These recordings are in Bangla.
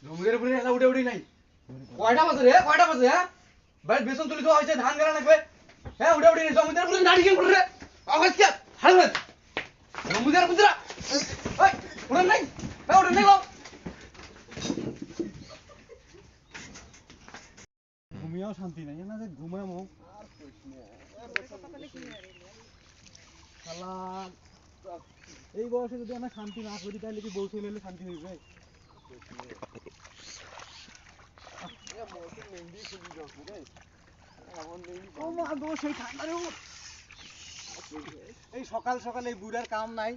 জমিদের উপরে এলা উড়ে উড়ে নাই কয়টা বাজে রে কয়টা বাজে হ্যাঁ ভাই বেসন তুলি তো হইছে ধান গাড়া লাগবে হ্যাঁ উড়ে উড়ে জমিদের উপরে নাড়ি কেন রে আওয়াজ কি হালবে জমিদের উপরে ওই উড়ে নাই হ্যাঁ উড়ে নাই ঘুমিয়াও শান্তি নাই না যে ঘুমামো আর কইছ না শালা এই বয়সে যদি আমরা শান্তি না করি তাহলে কি বউ চলে এলে শান্তি হইবে এই সকাল সকাল এই বুড়ার কাম নাই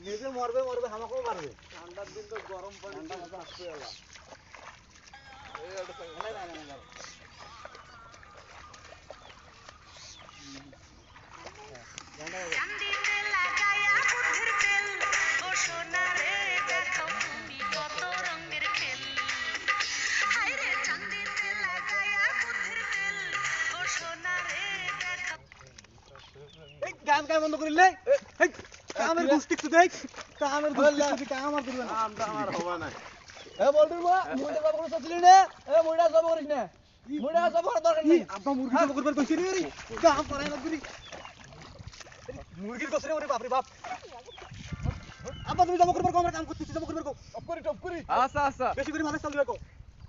নিজে মরবে মরবে আমাকেও মারবে ঠান্ডার দিন তো গরম পানি ঠান্ডা মাথা আসবে এলা এই এটা না চাঁদিতে লাগায়া বুদ্ধির তেল ও সোনা রে দেখো তুমি কত রঙের খেল হায় রে চাঁদিতে লাগায়া বুদ্ধির তেল ও সোনা রে দেখো এই গান গায় বন্ধ করিলে এই কামের গুষ্টি তো দেখ কামের গুষ্টি কাম আর করবে না আমরা আমার হবে না এ বলদুর মা মুইটা যাব করে চছিলি না এ মুইটা যাব করিস না মুইটা যাব করার দরকার নেই আব্বা মুরগি যাব করবার কইছি রে কাম করাই না করি মুরগির কসরে ওরে বাপ রে বাপ আব্বা তুমি যাব করবার কাম করতেছি যাব করবার টপ করি আচ্ছা আচ্ছা বেশি করে মাছ চাল দিবা কো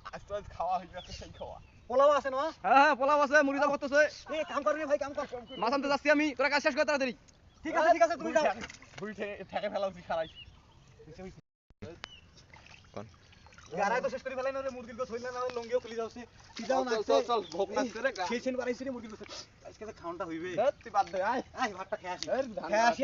আজ তো খাওয়া হইবে একটা সেই খাওয়া পোলাও আছে না হ্যাঁ পোলাও আছে মুরগি যাব করতেছে এই কাম করবি ভাই কাম কর মাছ আনতে যাচ্ছি আমি তোরা কাজ শেষ কর তাড়াতাড়ি ঠিক আছে তুমি যাও বুই থেকে ফেলাউছি খালাই কোন গারাই তো শেষ করে ফেলাই না রে মুরগির গোছ হইনা না লঙ্গিও খুলি যাচ্ছে সিধাও না চল ভোগ লাগছে রে খেছেন বাড়াইছি রে মুরগির গোছ আজকে তো খাওনটা হইবে তুই বাদ দে আয় ভাতটা খেয়ে আসি